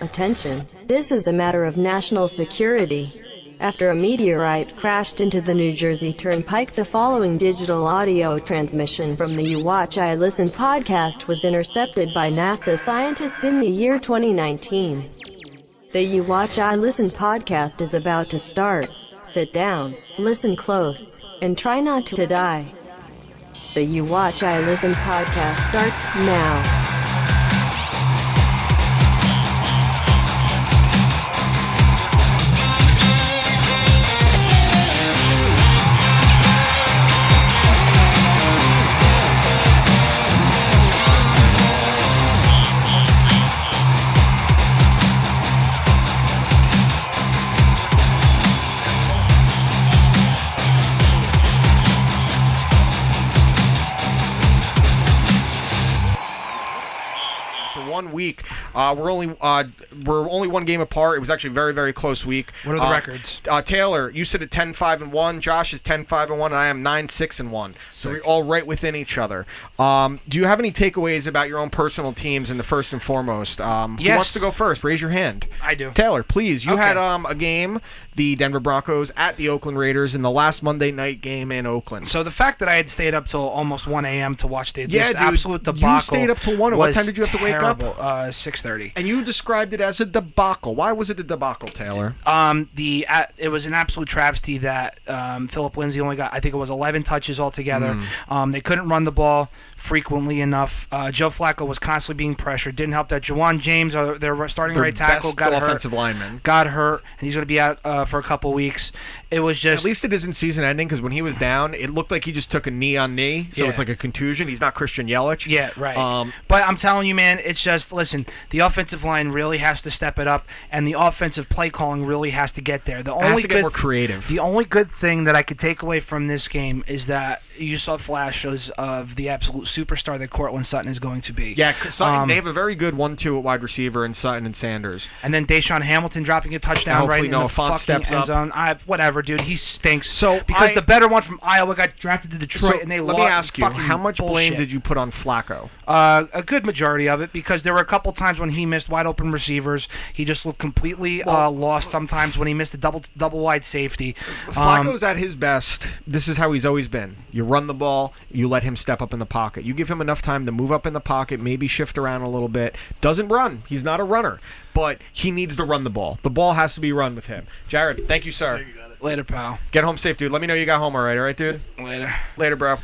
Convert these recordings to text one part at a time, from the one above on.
Attention, this is a matter of national security. After a meteorite crashed into the New Jersey Turnpike, the following digital audio transmission from the You Watch I Listen podcast was intercepted by NASA scientists in the year 2019. The You Watch I Listen podcast is about to start. Sit down, listen close, and try not to die. The You Watch I Listen podcast starts now. Week. We're only one game apart. It was actually a very, very close week. What are the records? Taylor, you said at 10-5-1. Josh is 10-5-1, and I am 9-6-1. So we're all right within each other. Do you have any takeaways about your own personal teams in the first and foremost? Who wants to go first? Raise your hand. I do. Taylor, please. You had a game, the Denver Broncos at the Oakland Raiders in the last Monday night game in Oakland. So the fact that I had stayed up till almost 1 a.m. to watch the absolute debacle. You stayed up till 1. What time did you have to wake up? 6:30. And you described it as a debacle. Why was it a debacle, Taylor? It was an absolute travesty that Philip Lindsay only got, I think it was 11 touches altogether. They couldn't run the ball frequently enough. Joe Flacco was constantly being pressured. Didn't help that Juwan James, their starting right tackle, got hurt. Offensive lineman. Got hurt, and he's going to be out for a couple weeks. It was just... At least it isn't season ending, because when he was down, it looked like he just took a knee on knee, so it's like a contusion. He's not Christian Yelich. Yeah, right. But I'm telling you, man, it's just, listen, the offensive line really has to step it up, and the offensive play calling really has to get there. It has to get more creative. The only good thing that I could take away from this game is that you saw flashes of the absolute superstar that Cortland Sutton is going to be. Yeah, Sutton, they have a very good 1-2 at wide receiver in Sutton and Sanders. And then Deshaun Hamilton dropping a touchdown right in the fucking end zone. Whatever, dude. He stinks. Because the better one from Iowa got drafted to Detroit, and they lost. Let me ask you, how much blame did you put on Flacco? A good majority of it, because there were a couple times when he missed wide open receivers. He just looked completely lost sometimes when he missed a double wide safety. Flacco's at his best. This is how he's always been. You run the ball, you let him step up in the pocket. You give him enough time to move up in the pocket, maybe shift around a little bit. Doesn't run. He's not a runner. But he needs to run the ball. The ball has to be run with him. Jared, thank you, sir. Later, pal. Get home safe, dude. Let me know you got home all right, dude? Later, bro.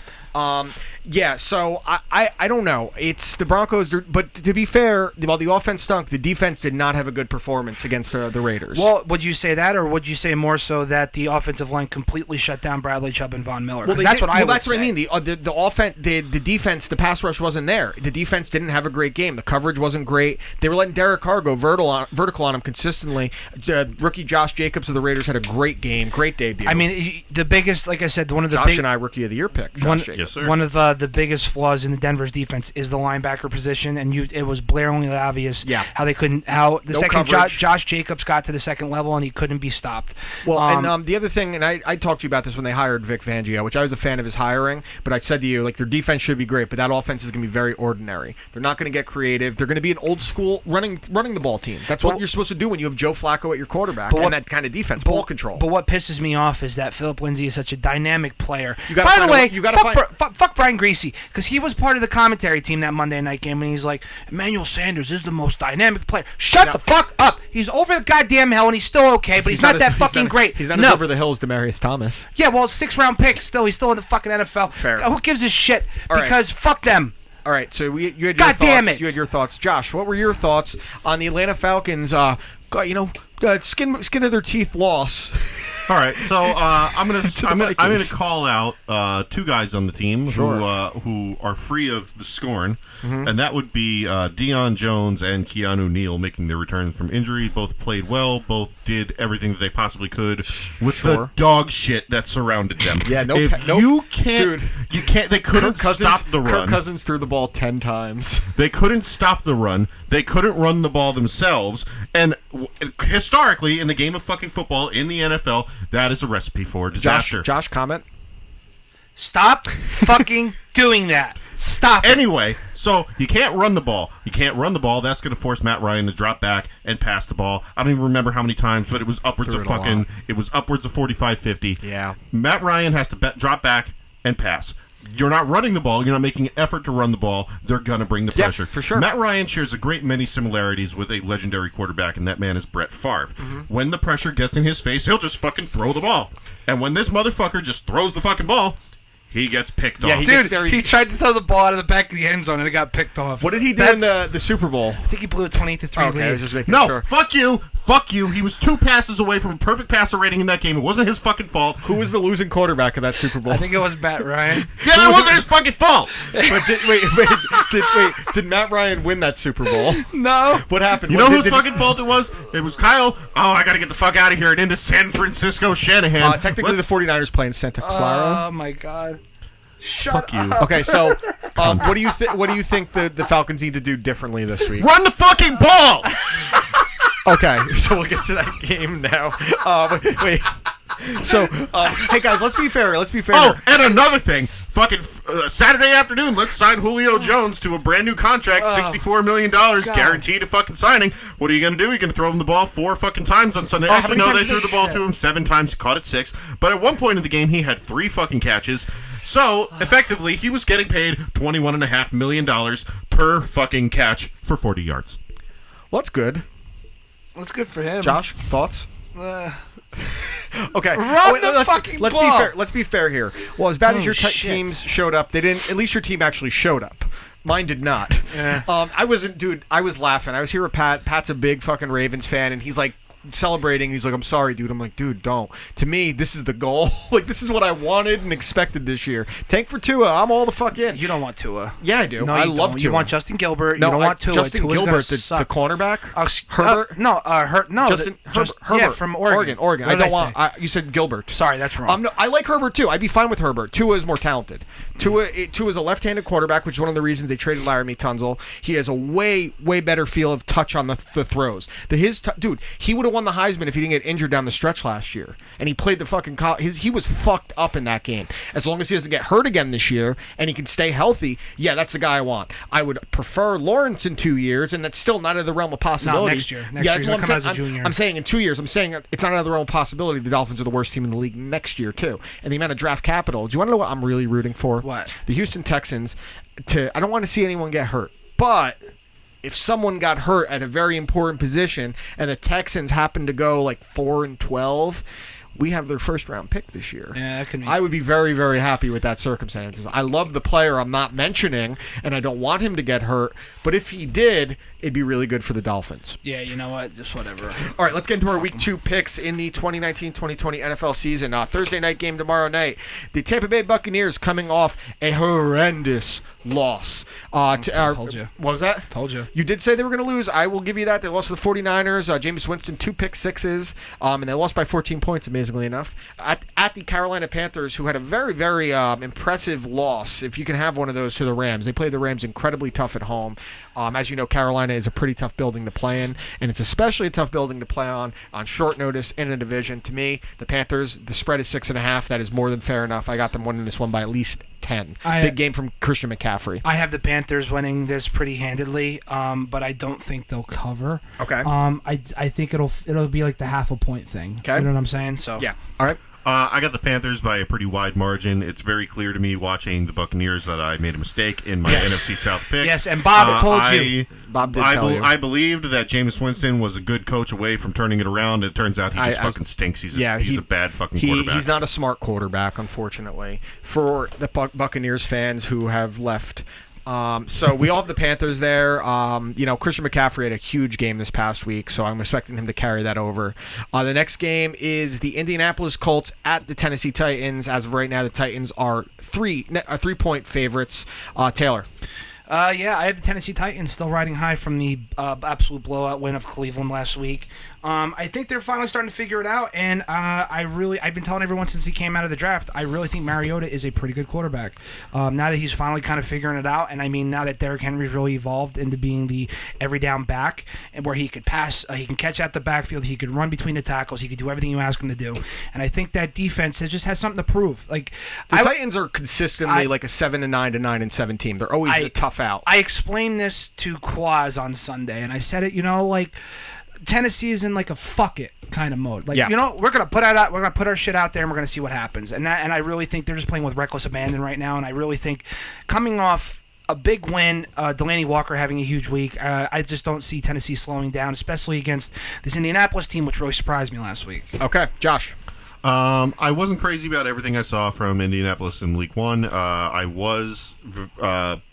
So I don't know. It's the Broncos, but to be fair, while the offense stunk, the defense did not have a good performance against the Raiders. Well, would you say that, or would you say more so that the offensive line completely shut down Bradley Chubb and Von Miller? Because that's what I would say. That's what I mean. The offense, the defense, the pass rush wasn't there. The defense didn't have a great game. The coverage wasn't great. They were letting Derek Carr go vertical on him consistently. Rookie Josh Jacobs of the Raiders had a great game, great debut. I mean, the biggest, like I said, one of the Josh and I rookie of the year pick. Yes, sir. One of the biggest flaws in the Denver's defense is the linebacker position, and it was blaringly obvious how they couldn't. How the second Josh Jacobs got to the second level and he couldn't be stopped. Well, and the other thing, and I talked to you about this when they hired Vic Fangio, which I was a fan of his hiring, but I said to you, like, their defense should be great, but that offense is going to be very ordinary. They're not going to get creative. They're going to be an old school running the ball team. That's what you're supposed to do when you have Joe Flacco at your quarterback and that kind of defense, ball control. But what pisses me off is that Philip Lindsay is such a dynamic player. By the way, fuck Brian Griese, because he was part of the commentary team that Monday night game, and he's like, Emmanuel Sanders is the most dynamic player. Shut the fuck up. He's over the goddamn hill, and he's still okay, but he's not that fucking great. He's not as over the hill as Demaryius Thomas. Yeah, well, 6th-round pick still. He's still in the fucking NFL. Fair. Who gives a shit? Because fuck them. All right, so you had your thoughts. Damn it. You had your thoughts. Josh, what were your thoughts on the Atlanta Falcons, skin of their teeth loss? All right, so I'm gonna call out two guys on the team who are free of the scorn, and that would be Deion Jones and Keanu Neal making their returns from injury. Both played well. Both did everything that they possibly could with the dog shit that surrounded them. Yeah, They couldn't stop the run. Kirk Cousins threw the ball 10 times. They couldn't stop the run. They couldn't run the ball themselves. And historically, in the game of fucking football in the NFL, that is a recipe for disaster. Josh, comment? Stop fucking doing that. Stop. Anyway, so you can't run the ball. That's going to force Matt Ryan to drop back and pass the ball. I don't even remember how many times, but it was upwards of 45, 50. Yeah. Matt Ryan has to drop back and pass. You're not running the ball. You're not making an effort to run the ball. They're going to bring the pressure. Yeah, for sure. Matt Ryan shares a great many similarities with a legendary quarterback, and that man is Brett Favre. When the pressure gets in his face, he'll just fucking throw the ball. And when this motherfucker just throws the fucking ball, he gets picked off. He tried to throw the ball out of the back of the end zone and it got picked off. What did he do in the Super Bowl? I think he blew a 28-3 lead. I was just making No, sure. fuck you. He was 2 passes away from a perfect passer rating in that game. It wasn't his fucking fault. Who was the losing quarterback of that Super Bowl? I think it was Matt Ryan. Yeah, that wasn't his fucking fault. But did Matt Ryan win that Super Bowl? No. What happened? You know whose fucking fault it was? It was Kyle. Oh, I got to get the fuck out of here and into San Francisco Shanahan. Technically, the 49ers play in Santa Clara. Oh, my God. Fuck you. Okay, so what do you think the Falcons need to do differently this week? Run the fucking ball. Okay, so we'll get to that game now. Wait. So, hey guys, let's be fair. Oh, and another thing. Fucking Saturday afternoon, let's sign Julio Jones to a brand new contract, $64 million, guaranteed a fucking signing. What are you going to do? You're going to throw him the ball 4 fucking times on Sunday. Actually, no, they threw the ball to him 7 times. He caught it 6. But at one point in the game, he had 3 fucking catches. So, effectively, he was getting paid $21.5 million per fucking catch for 40 yards. Well, that's good. That's good for him. Josh, thoughts? Okay. Let's be fair here. Well, as bad as your teams showed up, they didn't. At least your team actually showed up. Mine did not. Yeah. I was laughing. I was here with Pat. Pat's a big fucking Ravens fan, and he's like celebrating. He's like, "I'm sorry, dude." I'm like, "Dude, don't." To me, this is the goal. Like, this is what I wanted and expected this year. Tank for Tua. I'm all the fuck in. You don't want Tua. Yeah, I do. No, I you love don't. Tua. You want Justin Gilbert. No, you don't want Tua. Justin Tua's Gilbert, the cornerback. Herbert. Herbert. Yeah, from Oregon. Oregon. I don't want. You said Gilbert. Sorry, that's wrong. No, I like Herbert too. I'd be fine with Herbert. Tua is more talented. Tua is a left-handed quarterback, which is one of the reasons they traded Laramie Tunsil. He has a way better feel of touch on the throws. Dude, he would have won the Heisman if he didn't get injured down the stretch last year, and he played the fucking he was fucked up in that game. As long as he doesn't get hurt again this year and he can stay healthy, yeah, that's the guy I want. I would prefer Lawrence in 2 years, and that's still not out of the realm of possibility. No, next year. Next year he's gonna come out as a junior. I'm saying in 2 years. I'm saying it's not out of the realm of possibility. The Dolphins are the worst team in the league next year too, and the amount of draft capital. Do you want to know what I'm really rooting for? What? The Houston Texans. I don't want to see anyone get hurt, but if someone got hurt at a very important position and the Texans happen to go like 4-12, we have their first round pick this year. Yeah, that could be. I would be very, very happy with that circumstances. I love the player I'm not mentioning, and I don't want him to get hurt. But if he did, it'd be really good for the Dolphins. Yeah, you know what? Just whatever. All right, let's get into our Week 2 picks in the 2019-2020 NFL season. Thursday night game tomorrow night. The Tampa Bay Buccaneers coming off a horrendous loss. Told you. What was that? Told you. You did say they were going to lose. I will give you that. They lost to the 49ers. Jameis Winston, 2 pick sixes, and they lost by 14 points, amazingly enough, at the Carolina Panthers, who had a very, very impressive loss, if you can have one of those, to the Rams. They played the Rams incredibly tough at home. As you know, Carolina is a pretty tough building to play in, and it's especially a tough building to play on short notice in a division. To me, the Panthers, the spread is 6.5. That is more than fair enough. I got them winning this one by at least 10. Big game from Christian McCaffrey. I have the Panthers winning this pretty handedly, but I don't think they'll cover. Okay. I think it'll be like the half a point thing. Okay. You know what I'm saying? So yeah. All right. I got the Panthers by a pretty wide margin. It's very clear to me watching the Buccaneers that I made a mistake in my NFC South pick. Yes, and Bob told you. Bob did tell you. I believed that Jameis Winston was a good coach away from turning it around. It turns out he just fucking stinks. He's a bad fucking quarterback. He's not a smart quarterback, unfortunately, for the Buccaneers fans who have left. So we all have the Panthers there. Christian McCaffrey had a huge game this past week, so I'm expecting him to carry that over. The next game is the Indianapolis Colts at the Tennessee Titans. As of right now, the Titans are 3-point favorites. Taylor. Yeah, I have the Tennessee Titans still riding high from the absolute blowout win of Cleveland last week. I think they're finally starting to figure it out, and I've been telling everyone since he came out of the draft, I really think Mariota is a pretty good quarterback. Now that he's finally kind of figuring it out, and I mean now that Derrick Henry's really evolved into being the every down back, and where he could pass, he can catch out the backfield, he could run between the tackles, he could do everything you ask him to do, and I think that defense just has something to prove. Like the Titans are consistently like a 7-9 to 9-7 team. They're always a tough out. I explained this to Quaz on Sunday, and I said it, like Tennessee is in like a fuck it kind of mode. Like, we're gonna put our shit out there, and we're gonna see what happens. And I really think they're just playing with reckless abandon right now. And I really think coming off a big win, Delaney Walker having a huge week, I just don't see Tennessee slowing down, especially against this Indianapolis team, which really surprised me last week. Okay, Josh. I wasn't crazy about everything I saw from Indianapolis in Week 1. I was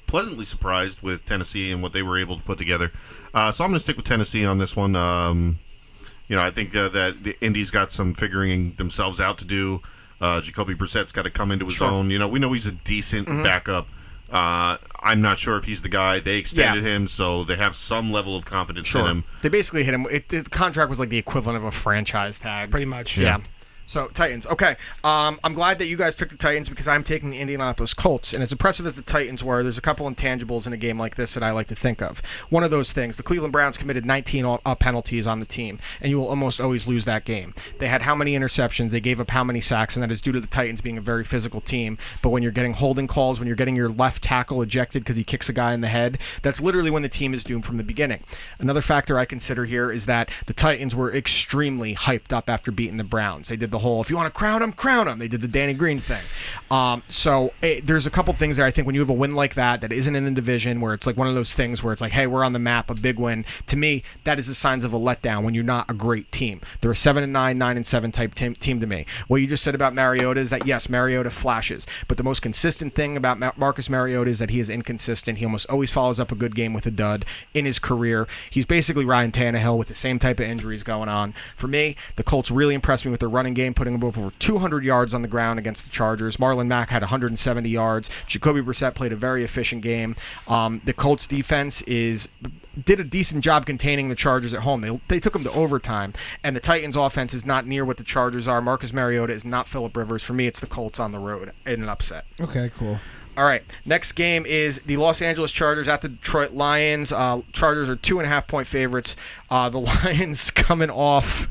pleasantly surprised with Tennessee and what they were able to put together. So I'm going to stick with Tennessee on this one. I think that the Indy's got some figuring themselves out to do. Jacoby Brissett's got to come into his own. We know he's a decent backup. I'm not sure if he's the guy. They extended him, so they have some level of confidence in him. They basically hit him. The contract was like the equivalent of a franchise tag. Pretty much. Yeah. So, Titans. Okay. I'm glad that you guys took the Titans because I'm taking the Indianapolis Colts. And as impressive as the Titans were, there's a couple intangibles in a game like this that I like to think of. One of those things, the Cleveland Browns committed 19 penalties on the team, and you will almost always lose that game. They had how many interceptions? They gave up how many sacks? And that is due to the Titans being a very physical team. But when you're getting holding calls, when you're getting your left tackle ejected because he kicks a guy in the head, that's literally when the team is doomed from the beginning. Another factor I consider here is that the Titans were extremely hyped up after beating the Browns. They did the whole, if you want to crown them. They did the Danny Green thing. There's a couple things there. I think when you have a win like that isn't in the division, where it's like one of those things where it's like, hey, we're on the map, a big win. To me, that is the signs of a letdown when you're not a great team. They're a 7-9, 9-7 type team to me. What you just said about Mariota is that, yes, Mariota flashes, but the most consistent thing about Marcus Mariota is that he is inconsistent. He almost always follows up a good game with a dud in his career. He's basically Ryan Tannehill with the same type of injuries going on. For me, the Colts really impressed me with their running game, putting them over 200 yards on the ground against the Chargers. Marlon Mack had 170 yards. Jacoby Brissett played a very efficient game. The Colts defense did a decent job containing the Chargers at home. They took them to overtime, and the Titans offense is not near what the Chargers are. Marcus Mariota is not Phillip Rivers. For me, it's the Colts on the road in an upset. Okay, cool. All right, next game is the Los Angeles Chargers at the Detroit Lions. Chargers are 2.5-point favorites. The Lions coming off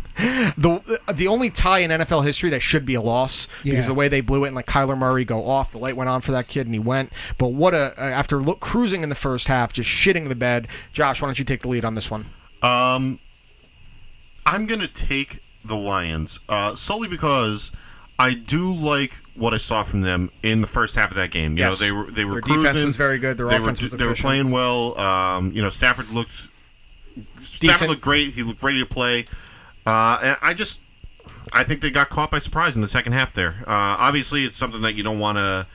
the only tie in NFL history that should be a loss because the way they blew it and like Kyler Murray go off, the light went on for that kid and he went. But after cruising in the first half, just shitting the bed. Josh, why don't you take the lead on this one? I'm gonna take the Lions solely because I do like what I saw from them in the first half of that game. You know, they were Their cruising. defense was very good. Their offense was efficient. They were playing well. Stafford looked great. He looked ready to play. And I think they got caught by surprise in the second half there. Obviously, it's something that you don't want to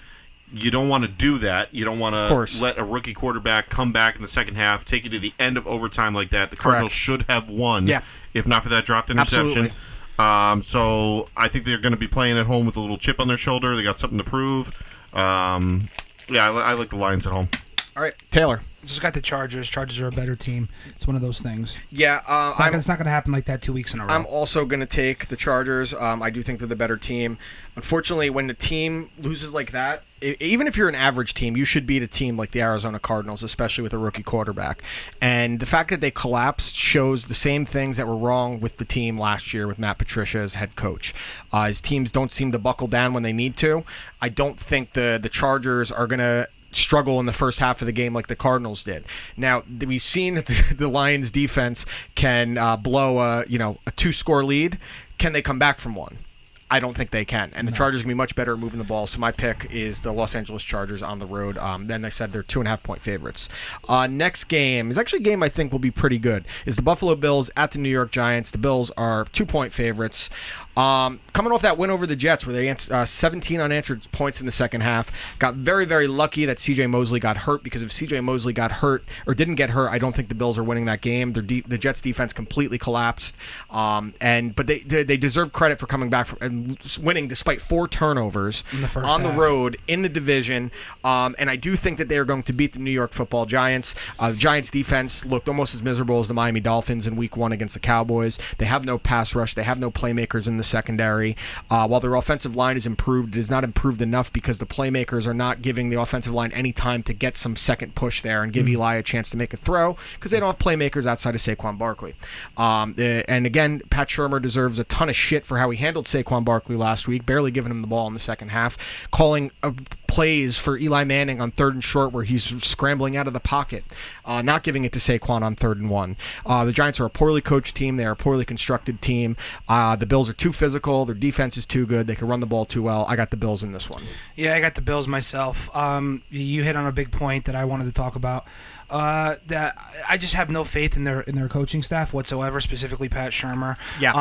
do that. You don't want to let a rookie quarterback come back in the second half, take you to the end of overtime like that. The Cardinals should have won if not for that dropped interception. Absolutely. So I think they're going to be playing at home with a little chip on their shoulder. They got something to prove. I like the Lions at home. All right, Taylor. Just got the Chargers. Chargers are a better team. It's one of those things. Yeah, it's not going to happen like that 2 weeks in a row. I'm also going to take the Chargers. I do think they're the better team. Unfortunately, when the team loses like that, even if you're an average team, you should beat a team like the Arizona Cardinals, especially with a rookie quarterback. And the fact that they collapsed shows the same things that were wrong with the team last year with Matt Patricia as head coach. His teams don't seem to buckle down when they need to. I don't think the Chargers are going to struggle in the first half of the game like the Cardinals did. Now, we've seen that the Lions defense can blow a 2-score lead. Can they come back from one? I don't think they can. And the Chargers can be much better at moving the ball. So my pick is the Los Angeles Chargers on the road. Then I said they're 2.5-point favorites. Next game is actually a game I think will be pretty good. Is the Buffalo Bills at the New York Giants. The Bills are 2-point favorites. Coming off that win over the Jets, where they 17 unanswered points in the second half, got very, very lucky that C.J. Mosley got hurt, because if C.J. Mosley got hurt or didn't get hurt, I don't think the Bills are winning that game. The Jets' defense completely collapsed, but they deserve credit for coming back and winning despite 4 turnovers on the road in the division. And I do think that they are going to beat the New York Football Giants. The Giants' defense looked almost as miserable as the Miami Dolphins in Week 1 against the Cowboys. They have no pass rush. They have no playmakers in the secondary. While their offensive line is improved, it is not improved enough because the playmakers are not giving the offensive line any time to get some second push there and give Eli a chance to make a throw, because they don't have playmakers outside of Saquon Barkley. And again, Pat Shurmur deserves a ton of shit for how he handled Saquon Barkley last week, barely giving him the ball in the second half, calling plays for Eli Manning on 3rd and short where he's scrambling out of the pocket, not giving it to Saquon on 3rd and 1. The Giants are a poorly coached team. They are a poorly constructed team. The Bills are too physical. Their defense is too good. They can run the ball too well. I got the Bills in this one. Yeah, I got the Bills myself. You hit on a big point that I wanted to talk about. That I just have no faith in their coaching staff whatsoever, specifically Pat Shurmur. Yeah.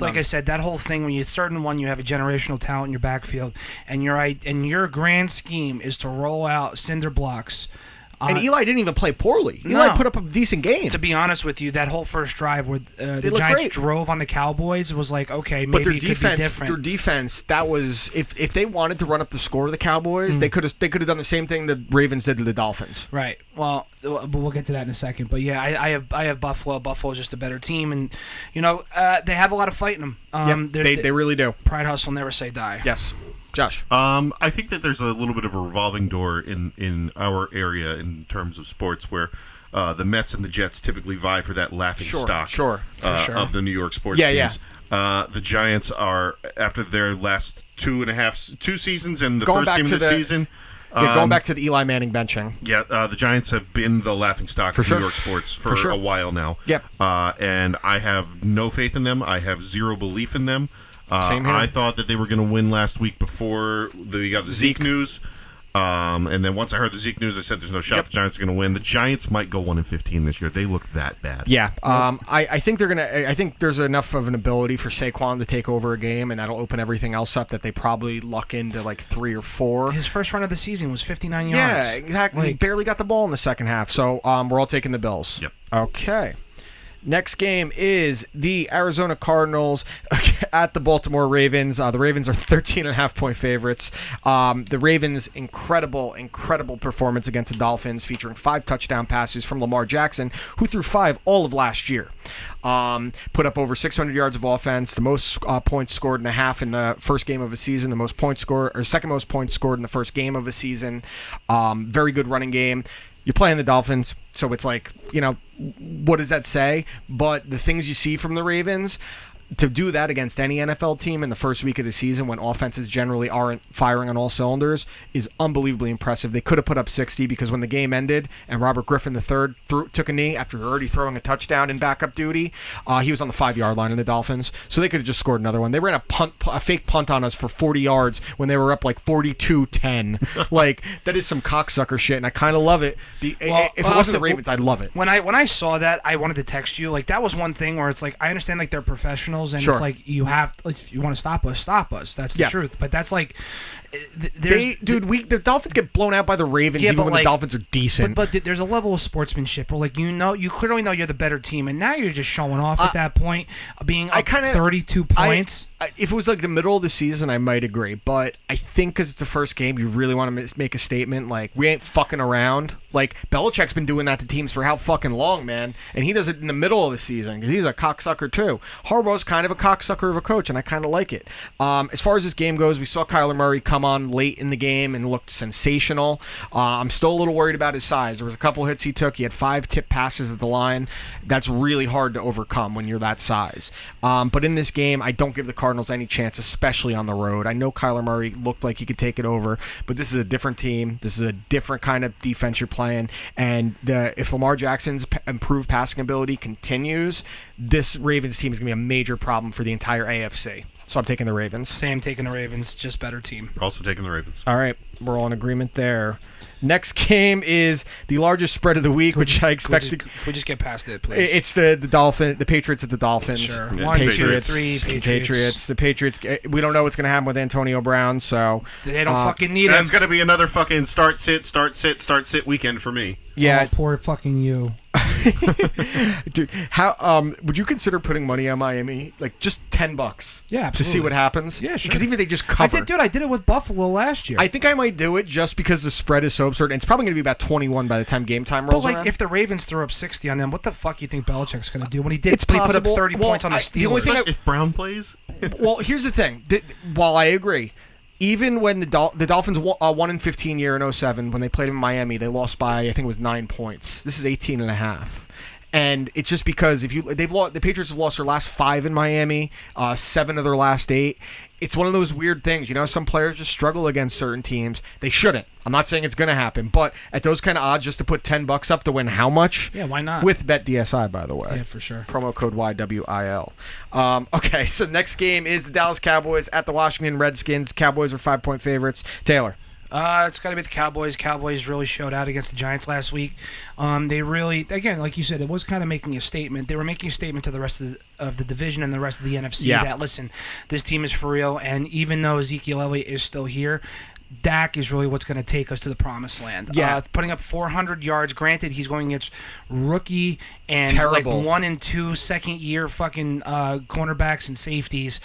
I said, that whole thing when you start in one, you have a generational talent in your backfield, and your grand scheme is to roll out cinder blocks. And Eli didn't even play poorly. Eli put up a decent game. To be honest with you, that whole first drive where the Giants drove on the Cowboys was like, okay, maybe it could be different. Their defense, that was if they wanted to run up the score of the Cowboys, they could have done the same thing the Ravens did to the Dolphins. Right. Well, but we'll get to that in a second. But yeah, I have Buffalo. Buffalo's just a better team, and they have a lot of fight in them. They really do. Pride, hustle, never say die. Yes. Josh. I think that there's a little bit of a revolving door in our area in terms of sports where the Mets and the Jets typically vie for that laughing stock of the New York sports teams. The Giants are, after their last two seasons and the first game of the season... going back to the Eli Manning benching. Yeah, the Giants have been the laughingstock of New York sports for a while now. Yep. And I have no faith in them. I have zero belief in them. Same here. I thought that they were going to win last week before we got the Zeke news. And then once I heard the Zeke news, I said there's no shot the Giants are going to win. The Giants might go 1-15 this year. They look that bad. Yeah. I think they're going to. I think there's enough of an ability for Saquon to take over a game, and that'll open everything else up that they probably luck into like 3 or 4. His first run of the season was 59 yards. Yeah, exactly. He barely got the ball in the second half. So we're all taking the Bills. Yep. Okay. Next game is the Arizona Cardinals at the Baltimore Ravens. The Ravens are 13.5-point favorites. The Ravens' incredible performance against the Dolphins, featuring 5 touchdown passes from Lamar Jackson, who threw 5 all of last year. Put up over 600 yards of offense, the most points scored in a half in the first game of a season, the most points scored, or second most points scored in the first game of a season. Very good running game. You're playing the Dolphins, so it's like, what does that say? But the things you see from the Ravens, to do that against any NFL team in the first week of the season when offenses generally aren't firing on all cylinders is unbelievably impressive. They could have put up 60 because when the game ended and Robert Griffin III took a knee after already throwing a touchdown in backup duty, he was on the 5-yard line of the Dolphins, so they could have just scored another one. They ran a fake punt on us for 40 yards when they were up like 42-10. Like, that is some cocksucker shit, and I kind of love it. If it wasn't the Ravens, I'd love it. When I saw that, I wanted to text you. Like, that was one thing where it's like, I understand like they're professionals, and it's like, you have, like, if you want to stop us. That's the truth. But that's like, the Dolphins get blown out by the Ravens even when the Dolphins are decent. But there's a level of sportsmanship where, like, you clearly know you're the better team, and now you're just showing off at that point, being up 32 points. If it was like the middle of the season, I might agree. But I think because it's the first game, you really want to make a statement like, we ain't fucking around. Like, Belichick's been doing that to teams for how fucking long, man? And he does it in the middle of the season because he's a cocksucker too. Harbaugh's kind of a cocksucker of a coach, and I kind of like it. As far as this game goes, we saw Kyler Murray come on late in the game and looked sensational. I'm still a little worried about his size. There was a couple hits he took. He had 5 tip passes at the line. That's really hard to overcome when you're that size. But in this game, I don't give the Cardinals any chance, especially on the road. I know Kyler Murray looked like he could take it over, but this is a different team. This is a different kind of defense you're playing. And if Lamar Jackson's improved passing ability continues, this Ravens team is going to be a major problem for the entire AFC. So I'm taking the Ravens. Same, taking the Ravens, just better team. Also taking the Ravens. All right, we're all in agreement there. Next game is the largest spread of the week, which I expect Can we just get past it, please? It's the Patriots at the Dolphins. Sure. Yeah, 1, 2, Patriots. 3, Patriots. The Patriots. We don't know what's going to happen with Antonio Brown, so They don't fucking need him. That's going to be another fucking start, sit weekend for me. yeah. Oh, poor fucking you. Dude, how would you consider putting money on Miami? Like just $10 Yeah, to absolutely. see what happens? Yeah, sure. Because even if they just cover. I did it with Buffalo last year. I think I might do it just because the spread is so absurd. And it's probably going to be about 21 by the time game time But rolls like, around. if the Ravens throw up 60 on them, what the fuck you think Belichick's going to do when he did? It's when he put up possible. 30 Well, points on the the only Steelers. thing If Brown plays, Well, here's the thing. While I agree, even when the Dolphins won in 15 year in 2007, when they played in Miami, they lost by, I think it was 9 points. This is 18.5. And it's just because the Patriots have lost their last 5 in Miami, 7 of their last 8. It's one of those weird things, some players just struggle against certain teams. They shouldn't. I'm not saying it's going to happen, but at those kind of odds, just to put $10 up to win how much? Yeah, why not? With BetDSI, by the way. Yeah, for sure. Promo code YWIL. Okay, so next game is the Dallas Cowboys at the Washington Redskins. Cowboys are 5-point favorites. Taylor. It's got to be the Cowboys. Cowboys really showed out against the Giants last week. They really, again, like you said, it was kind of making a statement. They were making a statement to the rest of the division and the rest of the NFC that, listen, this team is for real. And even though Ezekiel Elliott is still here, Dak is really what's going to take us to the promised land. Yeah. Putting up 400 yards. Granted, he's going against rookie and Terrible. like 1 and 2 second-year fucking cornerbacks and safeties.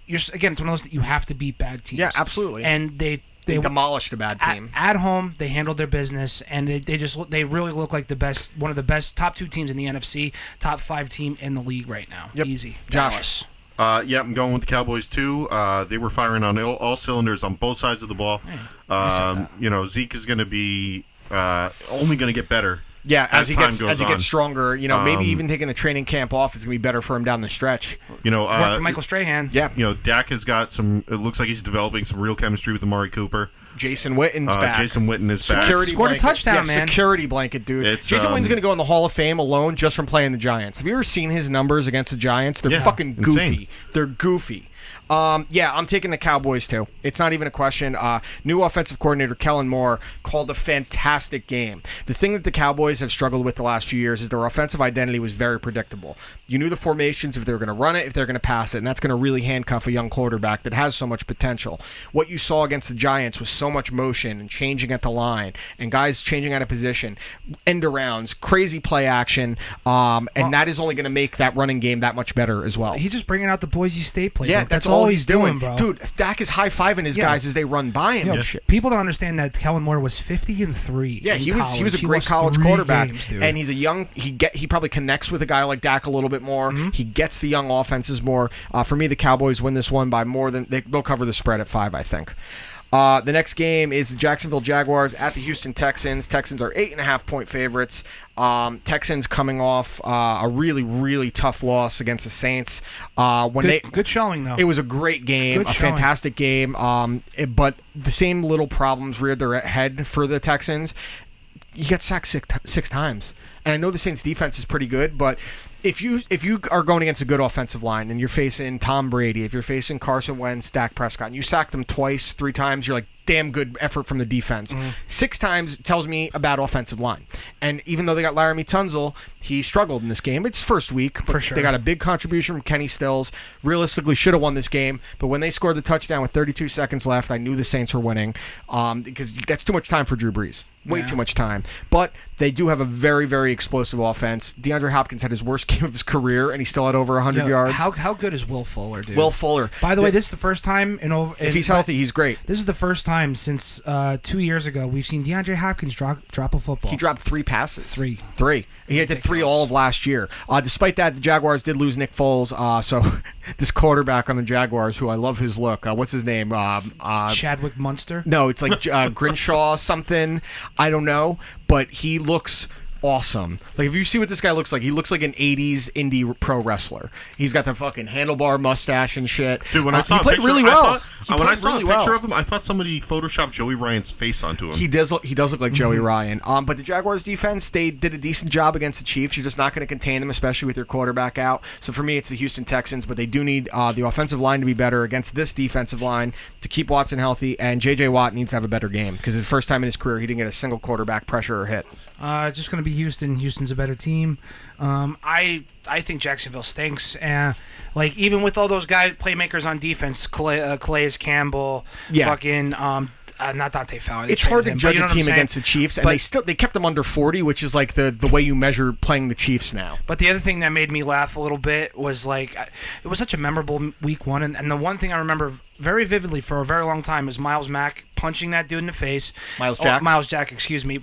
Again, it's one of those that you have to beat bad teams. Yeah, absolutely. And they demolished a bad team. At home, they handled their business, and they really look like one of the best top 2 teams in the NFC, top 5 team in the league right now. Yep. Easy. Josh. yeah, I'm going with the Cowboys too. They were firing on all cylinders on both sides of the ball. Zeke is going to be only going to get better. Yeah, as he gets on. stronger, maybe even taking the training camp off is going to be better for him down the stretch. Work for Michael Strahan. Yeah. Dak has got some. It looks like he's developing some real chemistry with Amari Cooper. Jason Witten's back. Jason Witten is back. Security Scored a blanket. touchdown, man. Security blanket, dude. Jason Witten's going to go in the Hall of Fame alone just from playing the Giants. Have you ever seen his numbers against the Giants? They're fucking goofy. Insane. They're goofy. I'm taking the Cowboys too. It's not even a question. New offensive coordinator Kellen Moore called a fantastic game. The thing that the Cowboys have struggled with the last few years is their offensive identity was very predictable. You knew the formations, if they were going to run it, if they're going to pass it, and that's going to really handcuff a young quarterback that has so much potential. What you saw against the Giants was so much motion and changing at the line and guys changing out of position, end arounds, crazy play action, and that is only going to make that running game that much better as well. He's just bringing out the Boise State playbook. Yeah, that's all he's doing, bro. Dude, Dak is high-fiving his guys as they run by him. Shit. People don't understand that Kellen Moore was 50-3. Yeah, he was a great college quarterback, and he's a young. He probably connects with a guy like Dak a little bit more. Mm-hmm. He gets the young offenses more. For me, the Cowboys win this one by more than they'll cover the spread at 5, I think. The next game is the Jacksonville Jaguars at the Houston Texans. Texans are 8.5-point favorites. Texans coming off a really, really tough loss against the Saints. Good showing, though. It was a great game, fantastic game. But the same little problems reared their head for the Texans. You get sacked 6 times. And I know the Saints' defense is pretty good, but if you are going against a good offensive line and you're facing Tom Brady, if you're facing Carson Wentz, Dak Prescott, and you sack them 3 times, you're like, damn good effort from the defense. 6 times tells me a bad offensive line. And even though they got Laramie Tunsil, he struggled in this game. It's first week, but for sure. They got a big contribution from Kenny Stills. Realistically, should have won this game, but when they scored the touchdown with 32 seconds left, I knew the Saints were winning because that's too much time for Drew Brees. Way too much time. But they do have a very, very explosive offense. DeAndre Hopkins had his worst game of his career, and he still had over 100 yards. How good is Will Fuller, dude? Will Fuller. By the way, this is the first time if he's healthy, he's great. This is the first time since 2 years ago we've seen DeAndre Hopkins drop a football. He dropped 3 passes. 3. He had 3 all of last year. Despite that, the Jaguars did lose Nick Foles. So this quarterback on the Jaguars, who I love his look. What's his name? Chadwick Munster? No, it's like Grinshaw something. I don't know. But he looks awesome. Like, if you see what this guy looks like, he looks like an 80s indie pro wrestler. He's got the fucking handlebar mustache and shit. Dude, when I saw he played picture, really well. When I saw a picture of him, I thought somebody photoshopped Joey Ryan's face onto him. He does look like Joey Ryan. But the Jaguars defense, they did a decent job against the Chiefs. You're just not going to contain them, especially with your quarterback out. So for me, it's the Houston Texans, but they do need the offensive line to be better against this defensive line to keep Watson healthy, and J.J. Watt needs to have a better game because it's the first time in his career he didn't get a single quarterback pressure or hit. Just going to be Houston. Houston's a better team. I think Jacksonville stinks. Like, even with all those guys, playmakers on defense, Calais Campbell, fucking not Dante Fowler. It's hard to judge a team against the Chiefs, and they kept them under 40, which is like the way you measure playing the Chiefs now. But the other thing that made me laugh a little bit was, like, it was such a memorable week one, and the one thing I remember very vividly for a very long time is Miles Mack punching that dude in the face. Miles Jack, excuse me,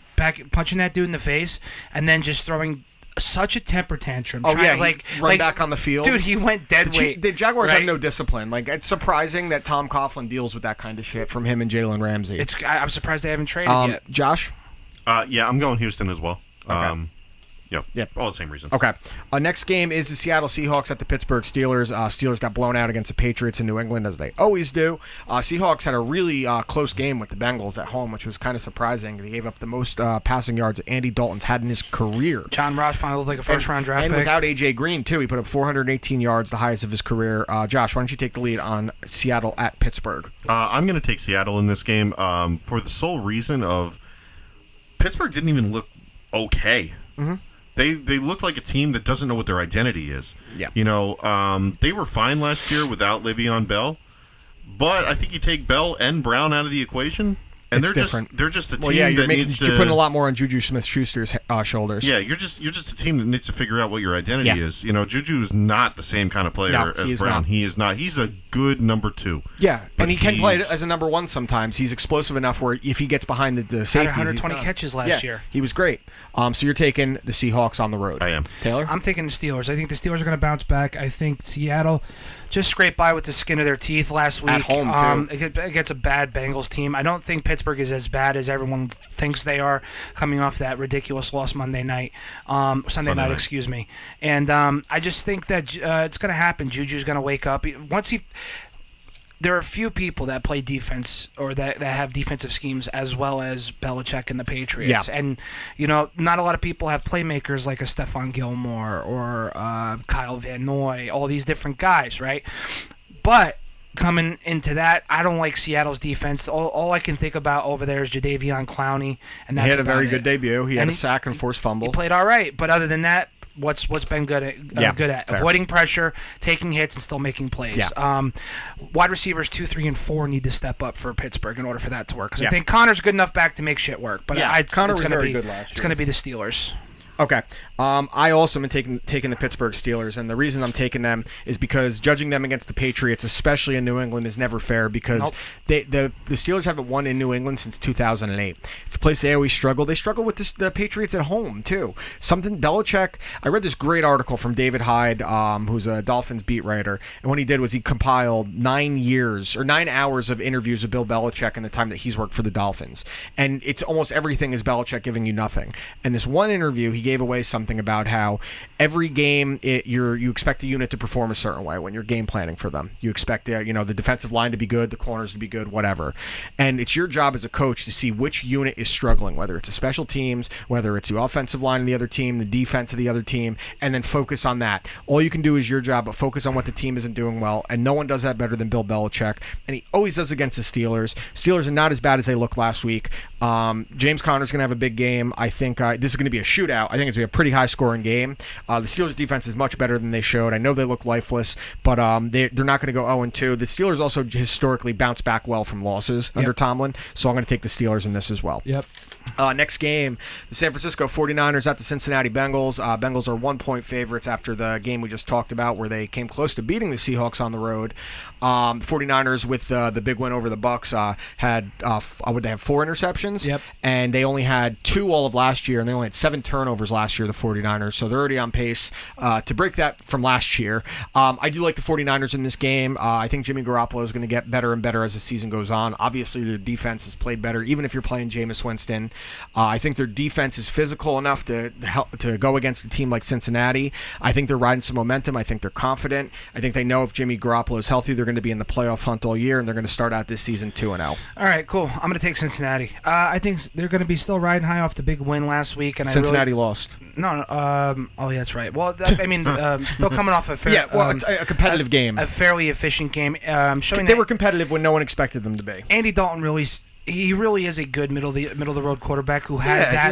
punching that dude in the face, and then just throwing such a temper tantrum. Run back on the field. Dude, he went dead weight. The Jaguars have no discipline. Like, it's surprising that Tom Coughlin deals with that kind of shit from him and Jalen Ramsey. I'm surprised they haven't traded yet. Josh? Yeah, I'm going Houston as well. Okay. Yeah, all the same reasons. Okay. Next game is the Seattle Seahawks at the Pittsburgh Steelers. Steelers got blown out against the Patriots in New England, as they always do. Seahawks had a really close game with the Bengals at home, which was kind of surprising. They gave up the most passing yards that Andy Dalton's had in his career. John Ross finally looked like a first-round draft pick. And without A.J. Green, too. He put up 418 yards, the highest of his career. Josh, why don't you take the lead on Seattle at Pittsburgh? I'm going to take Seattle in this game for the sole reason of Pittsburgh didn't even look okay. Mm-hmm. They looked like a team that doesn't know what their identity is. Yeah. You know, they were fine last year without Le'Veon Bell, but I think you take Bell and Brown out of the equation, and they're just a team that needs to. You're putting a lot more on Juju Smith-Schuster's shoulders. Yeah, you're just a team that needs to figure out what your identity is. You know, Juju is not the same kind of player as Brown. He is not. He's a good number 2. Yeah, and he can play as a number 1 sometimes. He's explosive enough where if he gets behind the safeties, had 120 catches last year. He was great. So you're taking the Seahawks on the road. I am. Taylor? I'm taking the Steelers. I think the Steelers are going to bounce back. I think Seattle just scraped by with the skin of their teeth last week. At home, too. Against a bad Bengals team. I don't think Pittsburgh is as bad as everyone thinks they are, coming off that ridiculous loss Sunday night, excuse me. And I just think that it's going to happen. Juju's going to wake up. There are a few people that play defense or that have defensive schemes as well as Belichick and the Patriots. Yeah. And, you know, not a lot of people have playmakers like a Stephon Gilmore or Kyle Van Noy, all these different guys, right? But coming into that, I don't like Seattle's defense. All I can think about over there is Jadeveon Clowney. And that's he had a very good debut. He had a sack and forced fumble. He played all right. But other than that, what's been good at fair. avoiding pressure, taking hits, and still making plays. Yeah. Wide receivers 2, 3, and 4 need to step up for Pittsburgh in order for that to work. Because Yeah. I think Connor's good enough back to make shit work. But Connor was very good last year. It's going to be the Steelers. Okay. I also am taking the Pittsburgh Steelers, and the reason I'm taking them is because judging them against the Patriots, especially in New England, is never fair because the Steelers haven't won in New England since 2008. It's a place they always struggle. They struggle with the Patriots at home, too. Belichick, I read this great article from David Hyde, who's a Dolphins beat writer, and what he did was he compiled 9 hours of interviews with Bill Belichick in the time that he's worked for the Dolphins. And it's almost everything is Belichick giving you nothing. And this one interview, he gave away something about how every game you expect the unit to perform a certain way when you're game planning for them. You expect the defensive line to be good, the corners to be good, whatever. And it's your job as a coach to see which unit is struggling, whether it's a special teams, whether it's the offensive line of the other team, the defense of the other team, and then focus on that. All you can do is your job, but focus on what the team isn't doing well, and no one does that better than Bill Belichick, and he always does against the Steelers. Steelers are not as bad as they looked last week. James Conner's going to have a big game. I think this is going to be a shootout. I think it's going to be a pretty high-scoring game. The Steelers' defense is much better than they showed. I know they look lifeless, but they're not going to go 0-2. The Steelers also historically bounce back well from losses under Tomlin, so I'm going to take the Steelers in this as well. Yep. Next game, the San Francisco 49ers at the Cincinnati Bengals. Bengals are 1-point favorites after the game we just talked about where they came close to beating the Seahawks on the road. The 49ers with the big win over the Bucs had, would they have 4 interceptions? Yep. And they only had 2 all of last year, and they only had 7 turnovers last year, the 49ers. So they're already on pace to break that from last year. I do like the 49ers in this game. I think Jimmy Garoppolo is going to get better and better as the season goes on. Obviously, the defense has played better, even if you're playing Jameis Winston. season. I think their defense is physical enough to go against a team like Cincinnati. I think they're riding some momentum. I think they're confident. I think they know if Jimmy Garoppolo is healthy, they're going to be in the playoff hunt all year, and they're going to start out this season 2-0. All right, cool. I'm going to take Cincinnati. I think they're going to be still riding high off the big win last week. And Cincinnati lost. No. Oh, yeah, that's right. Well, I mean, still coming off a a competitive game, a fairly efficient game. They were competitive when no one expected them to be. Andy Dalton he really is a good middle of the road quarterback who has that.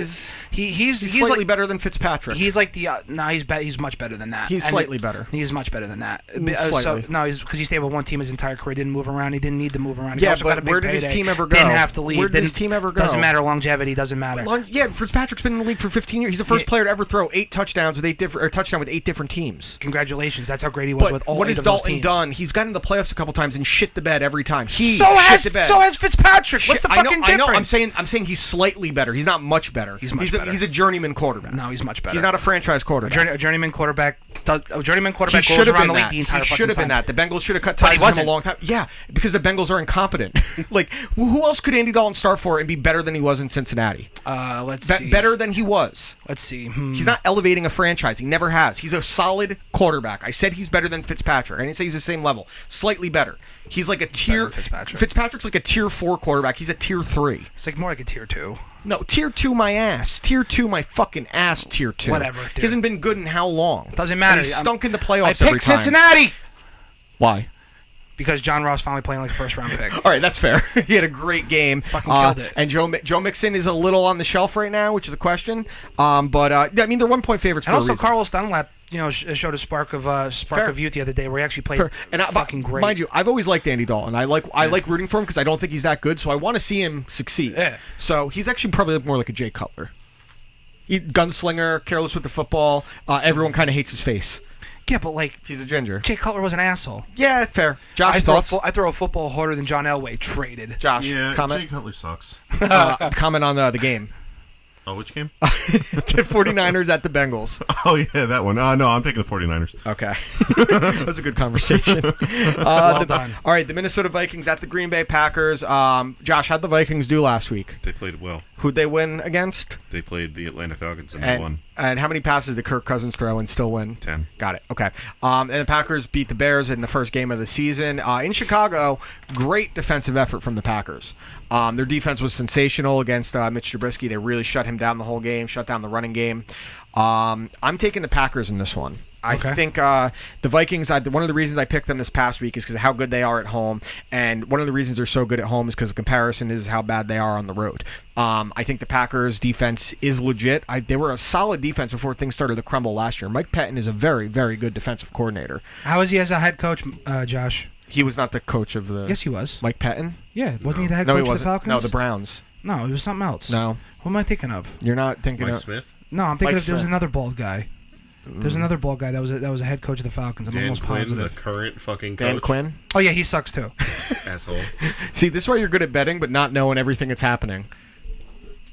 He's slightly like, better than Fitzpatrick. He's like he's much better than that. He's slightly better. He's much better than that. Slightly. He's because he stayed with one team his entire career. Didn't move around. He didn't need to move around. Yeah, but where did his team ever go? Didn't have to leave. Where did his team ever go? Doesn't matter. Longevity doesn't matter. Fitzpatrick's been in the league for 15 years. He's the first player to ever throw 8 touchdowns with 8 different teams. Congratulations. That's how great he was with all 8 of those teams. What has Dalton done? He's gotten to the playoffs a couple times and shit the bed every time. So has Fitzpatrick. What's the fucking difference? I know. I'm saying he's slightly better. He's not much better. He's better. He's a journeyman quarterback. No, he's much better. He's not a franchise quarterback. A journeyman quarterback goes should have around been the league that. the entire He fucking should have time. been that. The Bengals should have cut ties with him a long time. Yeah, because the Bengals are incompetent. Like, who else could Andy Dalton start for and be better than he was in Cincinnati? Let's see. Better than he was. Let's see. He's not elevating a franchise. He never has. He's a solid quarterback. I said he's better than Fitzpatrick. I didn't say he's the same level. Slightly better. He's like a tier. Fitzpatrick's like a tier 4 quarterback. He's a tier 3. It's like more like a tier 2. No, tier 2 my ass. Tier 2 my fucking ass, tier 2. Whatever, dude. He hasn't been good in how long? Doesn't matter. And he stunk in the playoffs I every picked time. Cincinnati! Why? Because John Ross finally playing like a first-round pick. All right, that's fair. He had a great game. Fucking killed it. And Joe Mixon is a little on the shelf right now, which is a question. But I mean, they're 1-point favorites for a reason. And also, Carlos Dunlap, showed a spark of youth the other day where he actually played fucking great. Mind you, I've always liked Andy Dalton. I like rooting for him because I don't think he's that good, so I want to see him succeed. Yeah. So he's actually probably more like a Jay Cutler. Gunslinger, careless with the football. Everyone kind of hates his face. Yeah, but like he's a ginger. Jay Cutler was an asshole. Yeah, fair. Josh, I throw a football harder than John Elway. Traded. Josh, yeah, comment. Jay Cutler sucks. Comment on the game. Oh, which game? The 49ers at the Bengals. Oh, yeah, that one. No, I'm picking the 49ers. Okay. That was a good conversation. Well done. All right, the Minnesota Vikings at the Green Bay Packers. Josh, how'd the Vikings do last week? They played well. Who'd they win against? They played the Atlanta Falcons and they won. And how many passes did Kirk Cousins throw and still win? 10. Got it. Okay. And the Packers beat the Bears in the first game of the season. In Chicago, great defensive effort from the Packers. Their defense was sensational against Mitch Trubisky. They really shut him down the whole game, shut down the running game. I'm taking the Packers in this one. I think the Vikings, one of the reasons I picked them this past week is because of how good they are at home. And one of the reasons they're so good at home is because the comparison is how bad they are on the road. I think the Packers' defense is legit. They were a solid defense before things started to crumble last year. Mike Pettin is a very, very good defensive coordinator. How is he as a head coach, Josh? He was not the coach of the... Yes, he was. Mike Pettin? Yeah, wasn't he the head coach of the Falcons? No, the Browns. No, he was something else. No. Who am I thinking of? You're not thinking Mike of... Smith? No, I'm thinking Mike there was Smith. another bald guy. There's another bald guy that was a head coach of the Falcons. I'm Dan almost Quinn, positive. the current fucking coach. Dan Quinn? Oh, yeah, he sucks too. Asshole. See, this is why you're good at betting, but not knowing everything that's happening.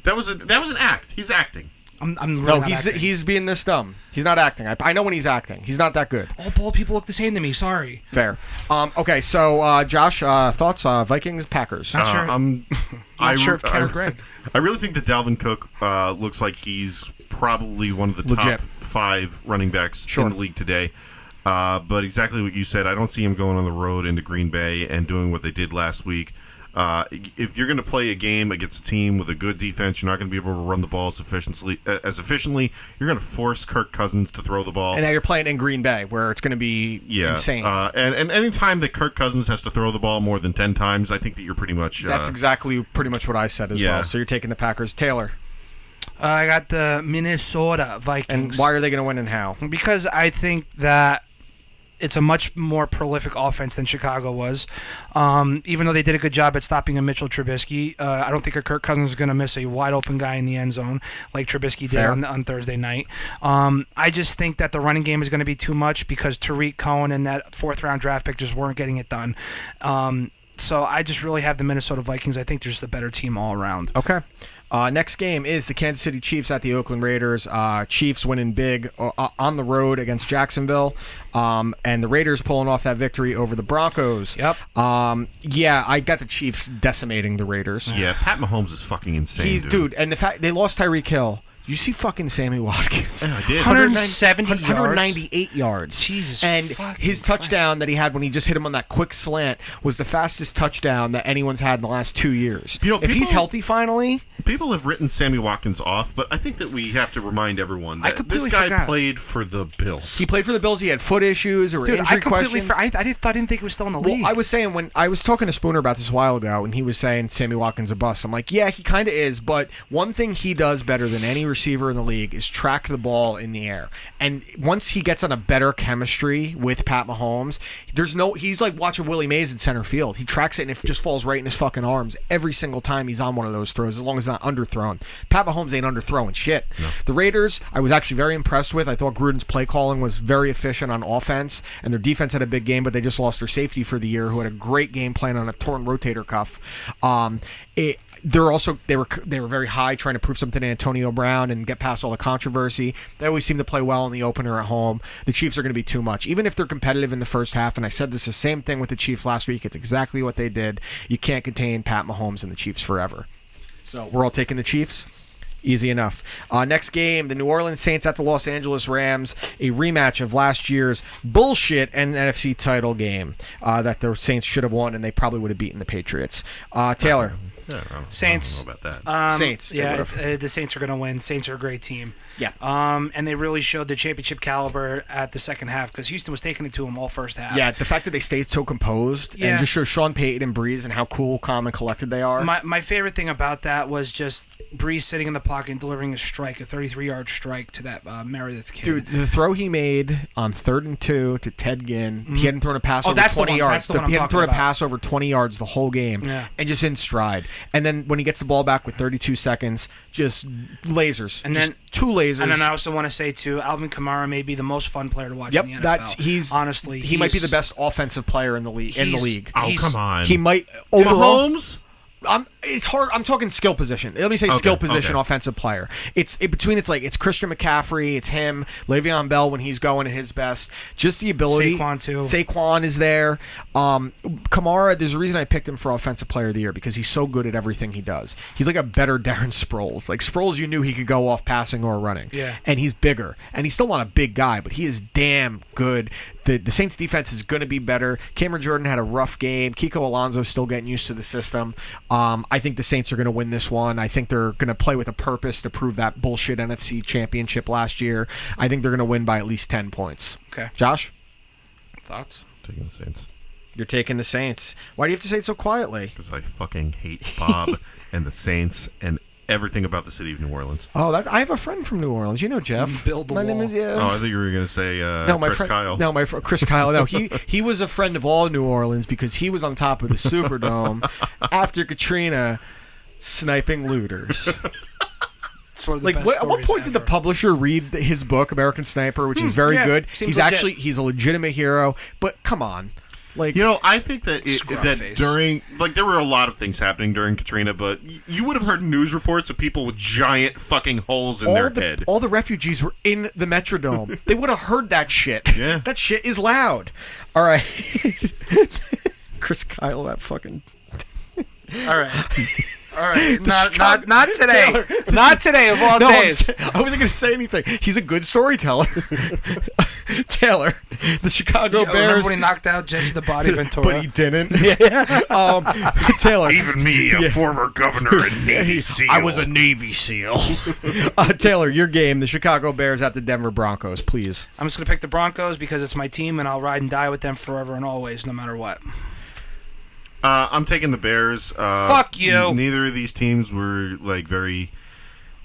That was an act. He's acting. I'm really No, not acting. he's being this dumb. He's not acting. I know when he's acting. He's not that good. All bald people look the same to me. Sorry. Fair. Okay, so Josh, thoughts? Vikings, Packers. Not sure. Not sure if Ken or Greg. I really think that Dalvin Cook looks like he's probably one of the Legit. top 5 running backs in the league today. But exactly what you said, I don't see him going on the road into Green Bay and doing what they did last week. If you're going to play a game against a team with a good defense, you're not going to be able to run the ball as efficiently. You're going to force Kirk Cousins to throw the ball. And now you're playing in Green Bay, where it's going to be insane. And any time that Kirk Cousins has to throw the ball more than 10 times, I think that you're pretty much... That's exactly pretty much what I said as well. So you're taking the Packers. Taylor. I got the Minnesota Vikings. And why are they going to win and how? Because I think that it's a much more prolific offense than Chicago was. Even though they did a good job at stopping a Mitchell Trubisky, I don't think a Kirk Cousins is going to miss a wide-open guy in the end zone like Trubisky did on Thursday night. I just think that the running game is going to be too much because Tariq Cohen and that 4th-round draft pick just weren't getting it done. So I just really have the Minnesota Vikings. I think they're just the better team all around. Okay. Next game is the Kansas City Chiefs at the Oakland Raiders. Chiefs winning big on the road against Jacksonville, and the Raiders pulling off that victory over the Broncos. Yep. Yeah, I got the Chiefs decimating the Raiders. Yeah, Pat Mahomes is fucking insane, dude. And the fact they lost Tyreek Hill. You see fucking Sammy Watkins. Yeah, I did. 198 yards. Jesus. And his touchdown that he had when he just hit him on that quick slant was the fastest touchdown that anyone's had in the last 2 years. If he's healthy finally. People have written Sammy Watkins off, but I think that we have to remind everyone that this guy played for the Bills. He played for the Bills. He had foot issues or injury questions. I didn't think he was still in the league. Well, I was saying when I was talking to Spooner about this a while ago, and he was saying Sammy Watkins a bust. I'm like, yeah, he kind of is, but one thing he does better than any receiver in the league is track the ball in the air. And once he gets on a better chemistry with Pat Mahomes, he's like watching Willie Mays in center field. He tracks it and it just falls right in his fucking arms every single time he's on one of those throws, as long as it's not underthrown. Pat Mahomes ain't underthrowing shit. No. The Raiders, I was actually very impressed with. I thought Gruden's play calling was very efficient on offense, and their defense had a big game, but they just lost their safety for the year, who had a great game playing on a torn rotator cuff. They were very high trying to prove something to Antonio Brown and get past all the controversy. They always seem to play well in the opener at home. The Chiefs are going to be too much. Even if they're competitive in the first half, and I said this the same thing with the Chiefs last week, it's exactly what they did. You can't contain Pat Mahomes and the Chiefs forever. So we're all taking the Chiefs. Easy enough. Next game, the New Orleans Saints at the Los Angeles Rams, a rematch of last year's bullshit NFC title game that the Saints should have won, and they probably would have beaten the Patriots. Taylor. Saints. I don't know about that. Saints. Yeah, the Saints are going to win. Saints are a great team. Yeah. And they really showed the championship caliber at the second half because Houston was taking it to them all first half. Yeah, the fact that they stayed so composed and just shows Sean Payton and Breeze and how cool, calm, and collected they are. My favorite thing about that was just Breeze sitting in the pocket and delivering a 33-yard strike to that Meredith kid. Dude, the throw he made on 3rd and 2 to Ted Ginn, he hadn't thrown a pass over 20 yards. He hadn't thrown a pass over 20 yards the whole game, and just in stride. And then when he gets the ball back with 32 seconds, just lasers. And then 2 lasers. And then I also want to say, too, Alvin Kamara may be the most fun player to watch in the NFL. Honestly, he might be the best offensive player in the league. Oh, come on. He might overall. Mahomes? It's hard. I'm talking skill position. Let me say skill position, offensive player. It's Christian McCaffrey, it's him, Le'Veon Bell when he's going at his best. Just the ability. Saquon too. Saquon is there. Kamara. There's a reason I picked him for offensive player of the year because he's so good at everything he does. He's like a better Darren Sproles. Like Sproles, you knew he could go off passing or running. Yeah. And he's bigger, and he's still not a big guy, but he is damn good. The Saints defense is going to be better. Cameron Jordan had a rough game. Kiko Alonso's still getting used to the system. I think the Saints are going to win this one. I think they're going to play with a purpose to prove that bullshit NFC championship last year. I think they're going to win by at least 10 points. Okay. Josh? Thoughts? Taking the Saints. You're taking the Saints. Why do you have to say it so quietly? Because I fucking hate Bob and the Saints and everything about the city of New Orleans. Oh, I have a friend from New Orleans. You know Jeff. Build the my wall. name is Oh, I thought you were going to say Chris Kyle. No, Chris Kyle. No, he was a friend of all New Orleans because he was on top of the Superdome after Katrina sniping looters. Like, at what point did the publisher read his book, American Sniper, which is very good? He's a legitimate hero, but come on. I think that during there were a lot of things happening during Katrina, but you would have heard news reports of people with giant fucking holes in their head. All the refugees were in the Metrodome. They would have heard that shit. Yeah. That shit is loud. All right. Chris Kyle, that fucking... All right. Not today. Taylor, not today of all days. I wasn't going to say anything. He's a good storyteller. Taylor, the Chicago Bears. Remember when he knocked out Jesse the Body Ventura? But he didn't. Taylor. Even me, a former governor and Navy SEAL. I was a Navy SEAL. Taylor, your game, the Chicago Bears at the Denver Broncos, please. I'm just going to pick the Broncos because it's my team, and I'll ride and die with them forever and always, no matter what. I'm taking the Bears. Fuck you. Neither of these teams were very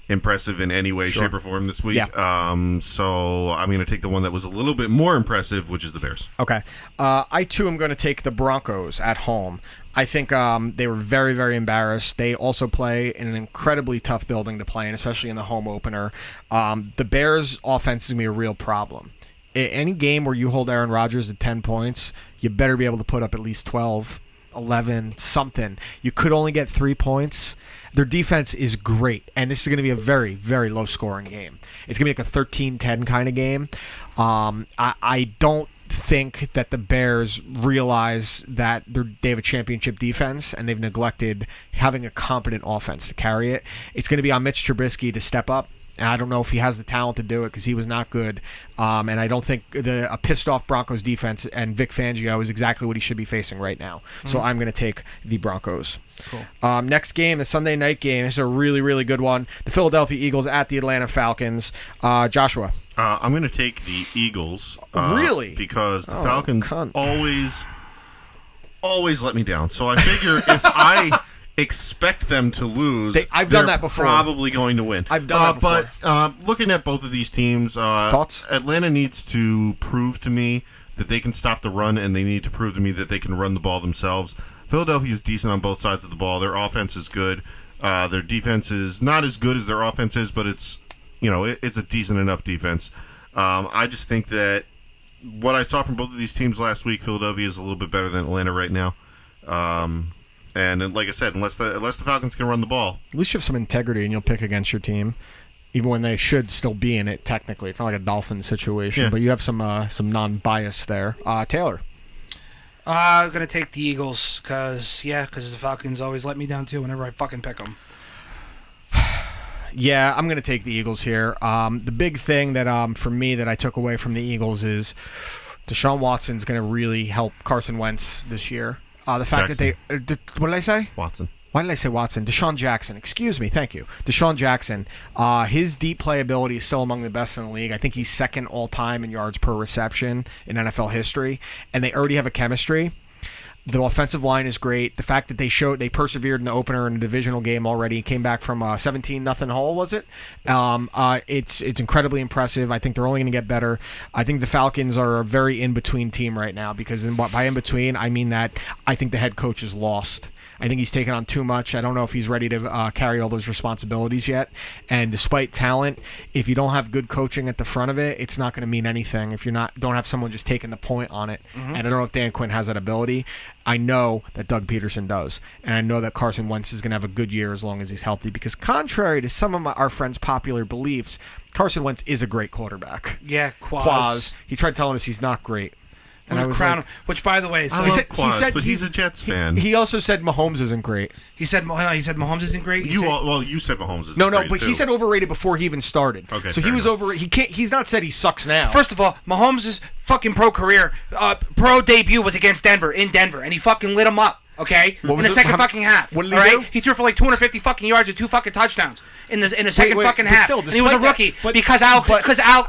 impressive in any way, shape, or form this week. Yeah. So I'm going to take the one that was a little bit more impressive, which is the Bears. Okay. I, too, am going to take the Broncos at home. I think they were very, very embarrassed. They also play in an incredibly tough building to play in, especially in the home opener. The Bears' offense is going to be a real problem. Any game where you hold Aaron Rodgers to 10 points, you better be able to put up at least 12. 11, something. You could only get 3 points. Their defense is great, and this is going to be a very, very low-scoring game. It's going to be like a 13-10 kind of game. I don't think that the Bears realize that they have a championship defense, and they've neglected having a competent offense to carry it. It's going to be on Mitch Trubisky to step up. And I don't know if he has the talent to do it because he was not good. And I don't think a pissed-off Broncos defense and Vic Fangio is exactly what he should be facing right now. So I'm going to take the Broncos. Cool. Next game, the Sunday night game. This is a really, really good one. The Philadelphia Eagles at the Atlanta Falcons. Joshua. I'm going to take the Eagles. Really? Because the Falcons always let me down. So I figure if I expect them to lose, I've done that before. Probably going to win. I've done that before. But looking at both of these teams, thoughts? Atlanta needs to prove to me that they can stop the run, and they need to prove to me that they can run the ball themselves. Philadelphia is decent on both sides of the ball. Their offense is good. Their defense is not as good as their offense is, but it's a decent enough defense. I just think that what I saw from both of these teams last week, Philadelphia is a little bit better than Atlanta right now. And like I said, unless the Falcons can run the ball, at least you have some integrity and you'll pick against your team, even when they should still be in it. Technically, it's not like a Dolphin situation, but you have some non-bias there. Taylor. I'm gonna take the Eagles because the Falcons always let me down too whenever I fucking pick them. Yeah, I'm going to take the Eagles here. The big thing that for me that I took away from the Eagles is Deshaun Watson's going to really help Carson Wentz this year. The fact Jackson. that what did I say? Watson. Why did I say Watson? Deshaun Jackson. Excuse me. Thank you. Deshaun Jackson. His deep playability is still among the best in the league. I think he's second all-time in yards per reception in NFL history, and they already have a chemistry. The offensive line is great. The fact that they persevered in the opener in the divisional game already, came back from 17-0 hole, was it? It's incredibly impressive. I think they're only going to get better. I think the Falcons are a very in-between team right now because by in-between, I mean that I think the head coach is lost. I think he's taken on too much. I don't know if he's ready to carry all those responsibilities yet. And despite talent, if you don't have good coaching at the front of it, it's not going to mean anything if you don't have someone just taking the point on it. And I don't know if Dan Quinn has that ability. I know that Doug Peterson does. And I know that Carson Wentz is going to have a good year as long as he's healthy because contrary to some of our friends' popular beliefs, Carson Wentz is a great quarterback. Yeah, Quaz. He tried telling us he's not great. And I was crown him, which, by the way, so he said he's a Jets fan. He also said Mahomes isn't great. He said Mahomes isn't great. You said Mahomes isn't great. No, but too. he said overrated before he even started. Okay, so he was overrated. He's not said he sucks now. First of all, Mahomes' fucking pro debut was against Denver, and he fucking lit him up. Okay, in the second fucking half. What did he do? He threw for like 250 fucking yards and 2 fucking touchdowns in the second fucking half. Still, and he was a rookie because I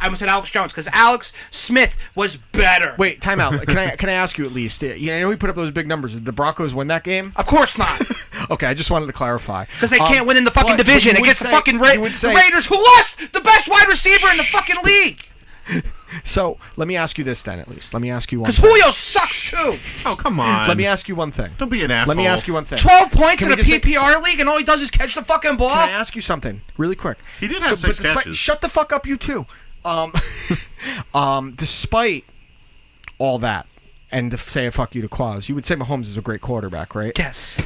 almost said Alex Jones because Alex Smith was better. Wait, time out. Can I ask you at least? I know we put up those big numbers. Did the Broncos win that game? Of course not. Okay, I just wanted to clarify because they can't win in the fucking division against the fucking the Raiders, who lost the best wide receiver in the fucking league. So let me ask you this then, at least. Let me ask you one. Because Julio sucks too. Oh, come on. Let me ask you one thing. Don't be an asshole. Let me ask you one thing. 12 points in a PPR league, and all he does is catch the fucking ball. Can I ask you something really quick? He did have 6 catches. Shut the fuck up, you two. Despite all that, and to say a fuck you to Quaz, you would say Mahomes is a great quarterback, right? Yes.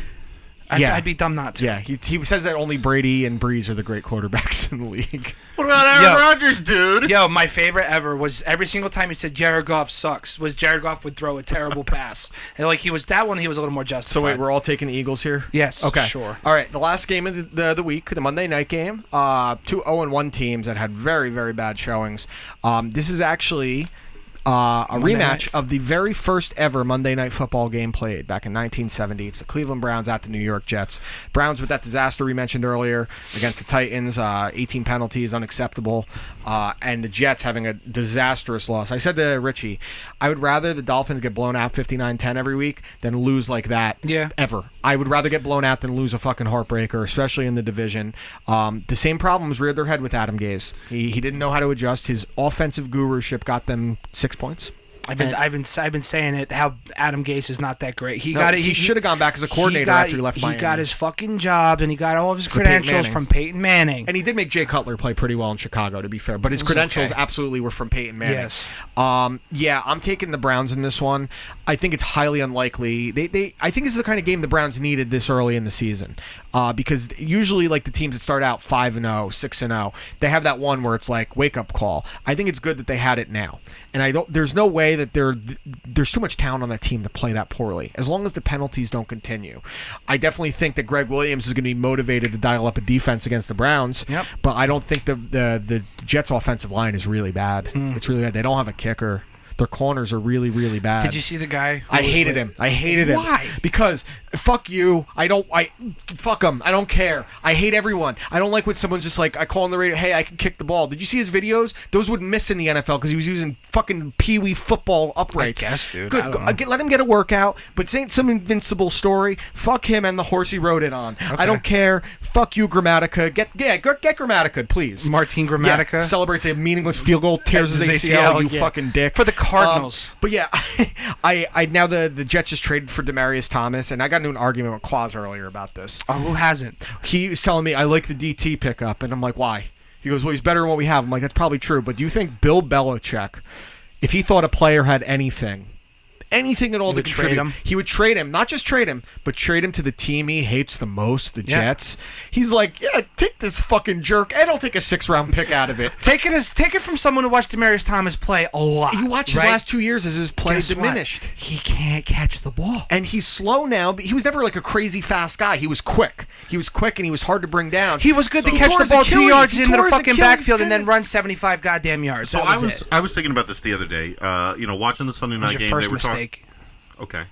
I'd be dumb not to. Yeah, he says that only Brady and Breeze are the great quarterbacks in the league. What about Aaron Rodgers, dude? Yo, my favorite ever was every single time he said Jared Goff sucks, was Jared Goff would throw a terrible pass. And he was a little more justified. So wait, we're all taking the Eagles here? Yes. Okay. Sure. All right, the last game of the week, the Monday night game, 2 0-1 teams that had very, very bad showings. This is actually a rematch of the very first ever Monday Night Football game played back in 1970. It's the Cleveland Browns at the New York Jets. Browns with that disaster we mentioned earlier against the Titans, 18 penalties, unacceptable, and the Jets having a disastrous loss. I said to Richie, I would rather the Dolphins get blown out 59-10 every week than lose like that ever. I would rather get blown out than lose a fucking heartbreaker, especially in the division. The same problems reared their head with Adam Gase. He didn't know how to adjust. His offensive guruship got them 6 points. I've been saying it. How Adam Gase is not that great. He should have gone back as a coordinator after he left Miami. He got his fucking job, and he got all of his credentials from Peyton Manning. And he did make Jay Cutler play pretty well in Chicago, to be fair. But his credentials absolutely were from Peyton Manning. Yes. Yeah, I'm taking the Browns in this one. I think it's highly unlikely. I think this is the kind of game the Browns needed this early in the season, because usually like the teams that start out 5-0, 6-0, they have that one where it's like wake up call. I think it's good that they had it now, and there's no way that there's too much talent on that team to play that poorly. As long as the penalties don't continue, I definitely think that Greg Williams is going to be motivated to dial up a defense against the Browns. Yep. But I don't think the Jets' offensive line is really bad. It's really bad. They don't have a kicker. Their corners are really, really bad. Did you see the guy? I hated him. Why? Because fuck you. Fuck him. I don't care. I hate everyone. I don't like when someone's just like, I call on the radio, hey, I can kick the ball. Did you see his videos? Those wouldn't miss in the NFL because he was using fucking pee-wee football uprights. I guess, dude. Good. Let him get a workout, but this ain't some invincible story. Fuck him and the horse he rode it on. Okay. I don't care. Fuck you, Grammatica. Get Grammatica, please. Martin Grammatica. Yeah, celebrates a meaningless field goal, tears his ACL, you fucking dick. For the Cardinals. But yeah, I now the Jets just traded for Demaryius Thomas, and I got into an argument with Quaz earlier about this. Oh, who hasn't? He was telling me I like the DT pickup, and I'm like, why? He goes, well, he's better than what we have. I'm like, that's probably true, but do you think Bill Belichick, if he thought a player had anything at all to contribute, he would trade him? Not just trade him, but trade him to the team he hates the most, the Jets. He's like, yeah, take this fucking jerk, and I'll take a 6th-round pick out of it. Take it from someone who watched Demaryius Thomas play a lot. You watch his last 2 years as his play diminished. What? He can't catch the ball. And he's slow now, but he was never like a crazy fast guy. He was quick. And he was hard to bring down. He was good to catch the ball 2 yards into the fucking backfield and then run 75 goddamn yards. So I was thinking about this the other day. Watching the Sunday night game, they were talking. Okay.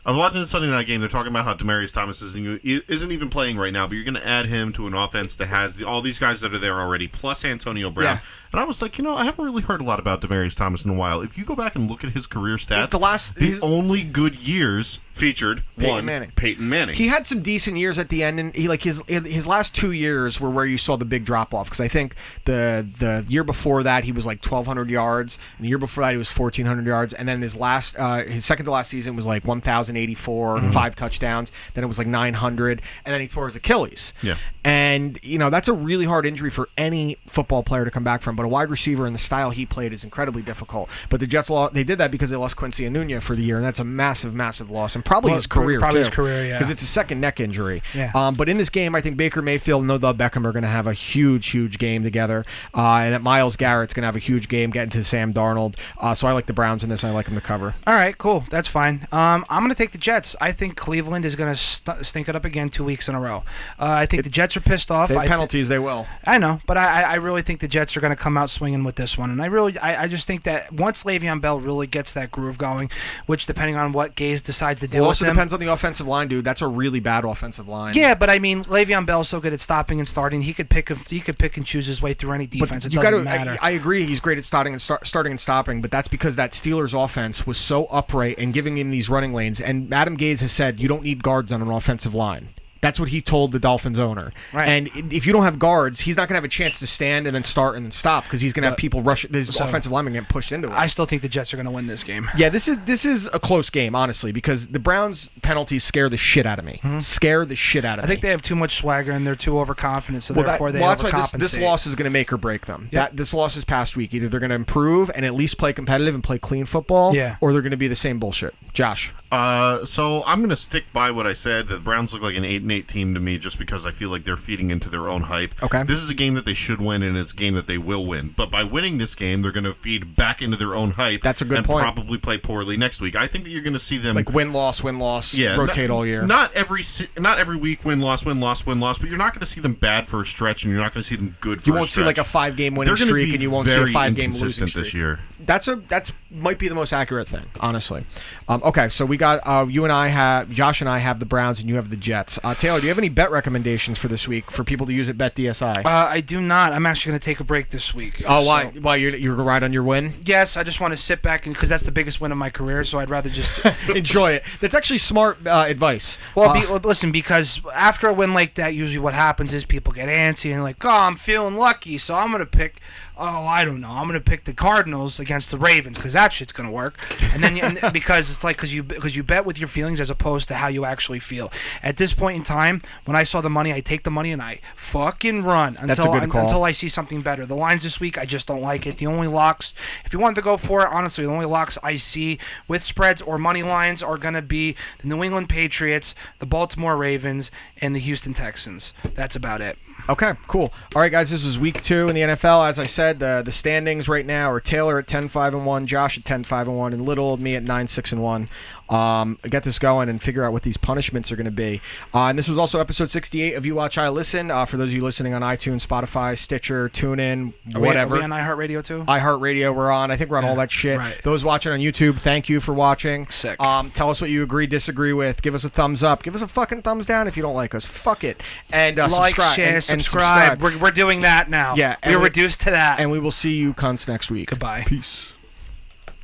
I was watching the Sunday night game. They're talking about how Demaryius Thomas isn't even playing right now, but you're going to add him to an offense that has all these guys that are there already, plus Antonio Brown. Yeah. And I was like, I haven't really heard a lot about Demaryius Thomas in a while. If you go back and look at his career stats, the only good years featured Peyton Manning. He had some decent years at the end, and his last 2 years were where you saw the big drop off. Because I think the year before that he was like 1,200 yards, and the year before that he was 1,400 yards, and then his second to last season was like 1,084, 5 touchdowns. Then it was like 900, and then he tore his Achilles. Yeah. And that's a really hard injury for any football player to come back from. But a wide receiver in the style he played is incredibly difficult. But the Jets they did that because they lost Quincy Anunya for the year, and that's a massive, massive loss. And probably his career, his career, yeah. Because it's a second neck injury. Yeah. But in this game, I think Baker Mayfield and Odell Beckham are going to have a huge, huge game together. And that Myles Garrett's going to have a huge game getting to Sam Darnold. So I like the Browns in this, and I like them to cover. All right, cool. That's fine. I'm going to take the Jets. I think Cleveland is going to stink it up again 2 weeks in a row. I think the Jets are pissed off. They have penalties, they will. I know, but I really think the Jets are going to come out swinging with this one. And I just think that once Le'Veon Bell really gets that groove going, which depending on what Gase decides to do with him. It also depends on the offensive line, dude. That's a really bad offensive line. Yeah, but I mean, Le'Veon Bell's so good at stopping and starting. He could pick and choose his way through any defense. It doesn't matter. I agree. He's great at starting and stopping, but that's because that Steelers offense was so upright and giving him these running lanes. And Adam Gase has said you don't need guards on an offensive line. That's what he told the Dolphins owner. Right. And if you don't have guards, he's not going to have a chance to stand and then start and then stop because he's going to have people rush. His offensive linemen getting pushed into it. I still think the Jets are going to win this game. Yeah, this is a close game, honestly, because the Browns' penalties scare the shit out of me. Scare the shit out of me. I think they have too much swagger and they're too overconfident, so therefore they overcompensate. That's why this loss is going to make or break them. Yep. This loss is past week. Either they're going to improve and at least play competitive and play clean football, or they're going to be the same bullshit. Josh. So I'm going to stick by what I said. The Browns look like an 8-8 team to me just because I feel like they're feeding into their own hype. Okay. This is a game that they should win, and it's a game that they will win. But by winning this game, they're going to feed back into their own hype. That's a good and point. Probably play poorly next week. I think that you're going to see them like win-loss, rotate all year. Not every week win-loss, but you're not going to see them bad for a stretch, and you're not going to see them good for a stretch. You won't see like a 5-game winning streak, and you won't see a 5-game losing streak this year. That's might be the most accurate thing, honestly. Okay, so we got Josh and I have the Browns, and you have the Jets. Taylor, do you have any bet recommendations for this week for people to use at BetDSI? I do not. I'm actually going to take a break this week. Oh, why? Why you're going to ride on your win? Yes, I just want to sit back because that's the biggest win of my career. So I'd rather just enjoy it. That's actually smart advice. Well, listen, because after a win like that, usually what happens is people get antsy and like, oh, I'm feeling lucky, so I'm going to pick I don't know. I'm going to pick the Cardinals against the Ravens because that shit's going to work. And then because it's like because you bet with your feelings as opposed to how you actually feel. At this point in time, when I saw the money, I take the money and I fucking run until I see something better. The lines this week, I just don't like it. The only locks, if you wanted to go for it, honestly, the only locks I see with spreads or money lines are going to be the New England Patriots, the Baltimore Ravens, and the Houston Texans. That's about it. Okay, cool. All right, guys, this is week 2 in the NFL. As I said, the standings right now are Taylor at 10-5-1, Josh at 10-5-1, and little old me at 9-6-1. Get this going and figure out what these punishments are going to be. And this was also episode 68 of You Watch, I Listen. For those of you listening on iTunes, Spotify, Stitcher, TuneIn, whatever. Are we on iHeartRadio too? iHeartRadio, we're on. I think we're on all that shit. Right. Those watching on YouTube, thank you for watching. Sick. Tell us what you agree, disagree with. Give us a thumbs up. Give us a fucking thumbs down if you don't like us. Fuck it. And like, share, subscribe. We're doing that now. Yeah. We're reduced to that. And we will see you cunts next week. Goodbye. Peace.